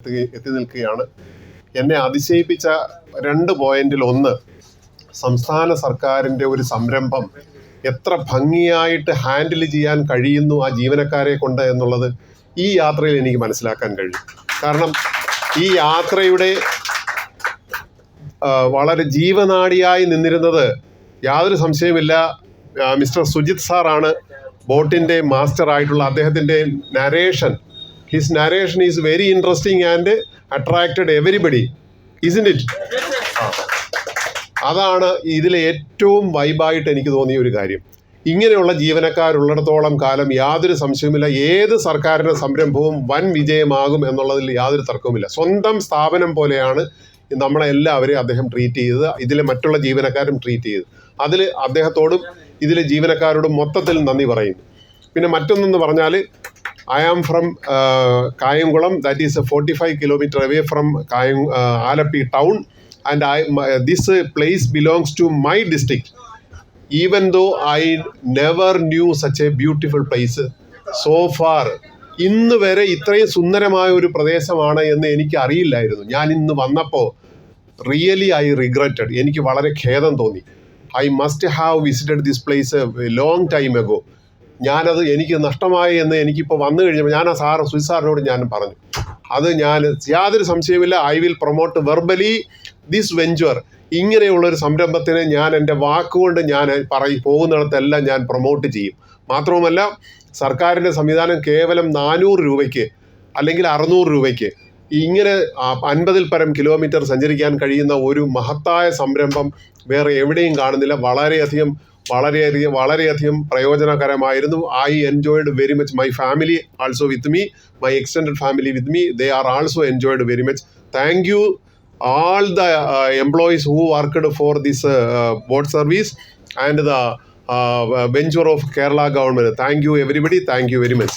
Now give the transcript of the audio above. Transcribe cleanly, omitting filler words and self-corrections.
എത്തി നിൽക്കുകയാണ്. എന്നെ അതിശയിപ്പിച്ച 2 പോയിന്റിൽ ഒന്ന്, സംസ്ഥാന സർക്കാരിൻ്റെ ഒരു സംരംഭം എത്ര ഭംഗിയായിട്ട് ഹാൻഡിൽ ചെയ്യാൻ കഴിയുന്നു ആ ജീവനക്കാരെ കൊണ്ട് എന്നുള്ളത് ഈ യാത്രയിൽ എനിക്ക് മനസ്സിലാക്കാൻ കഴിയും. കാരണം ഈ യാത്രയുടെ വളരെ ജീവനാഡിയായി നിന്നിരുന്നത് യാതൊരു സംശയമില്ല മിസ്റ്റർ സുജിത് സാറാണ്. ബോട്ടിൻ്റെ മാസ്റ്റർ ആയിട്ടുള്ള അദ്ദേഹത്തിൻ്റെ his narration is very interesting and attracted everybody, isn't it? അതാണ് ഇതിലെ ഏറ്റവും വൈബായിട്ട് എനിക്ക് തോന്നിയ ഒരു കാര്യം. ഇങ്ങനെയുള്ള ജീവനക്കാരുള്ളിടത്തോളം കാലം യാതൊരു സംശയവുമില്ല ഏത് സർക്കാരിൻ്റെ സംരംഭവും വൻ വിജയമാകും എന്നുള്ളതിൽ യാതൊരു തർക്കവുമില്ല. സ്വന്തം സ്ഥാപനം പോലെയാണ് നമ്മളെല്ലാവരെയും അദ്ദേഹം ട്രീറ്റ് ചെയ്തത്, ഇതിലെ മറ്റുള്ള ജീവനക്കാരും ട്രീറ്റ് ചെയ്തത്. അതിൽ അദ്ദേഹത്തോടും ഇതിലെ ജീവനക്കാരോടും മൊത്തത്തിൽ നന്ദി പറയുന്നു. പിന്നെ മറ്റൊന്നെന്ന് പറഞ്ഞാൽ, I am from Kayamkulam, that is 45 kilometers away from Alapi town, and this place belongs to my district. Even though I never knew such a beautiful place so far, ഇന്ന് വരെ ഇത്രയും സുന്ദരമായ ഒരു പ്രദേശമാണ് എന്ന് എനിക്ക് അറിയില്ലായിരുന്നു. ഞാൻ ഇന്ന് വന്നപ്പോൾ റിയലി ഐ റിഗ്രറ്റഡ്, എനിക്ക് വളരെ ഖേദം തോന്നി. I must have visited this place long time ago. ഞാനത് എനിക്ക് നഷ്ടമായി എന്ന് എനിക്കിപ്പോൾ വന്നു കഴിഞ്ഞപ്പോൾ ഞാൻ ആ സുജിത് സാറിനോട് ഞാൻ പറഞ്ഞു. അത് ഞാൻ യാതൊരു സംശയമില്ല, I will promote verbally this venture. ഇങ്ങനെയുള്ളൊരു സംരംഭത്തിന് ഞാൻ എൻ്റെ വാക്കുകൊണ്ട് ഞാൻ പോകുന്നിടത്തെല്ലാം ഞാൻ പ്രൊമോട്ട് ചെയ്യും. മാത്രവുമല്ല, സർക്കാരിൻ്റെ സംവിധാനം കേവലം 400 രൂപയ്ക്ക് അല്ലെങ്കിൽ 600 രൂപയ്ക്ക് ഇങ്ങനെ 50-ൽ പരം കിലോമീറ്റർ സഞ്ചരിക്കാൻ കഴിയുന്ന ഒരു മഹത്തായ സംരംഭം വേറെ എവിടെയും കാണുന്നില്ല. വളരെയധികം പ്രയോജനകരമായിരുന്നു. I enjoyed very much. My family also with me, my extended family with me, they are also enjoyed very much. Thank you all the employees who worked for this boat service and the venture of Kerala government. Thank you everybody. Thank you very much.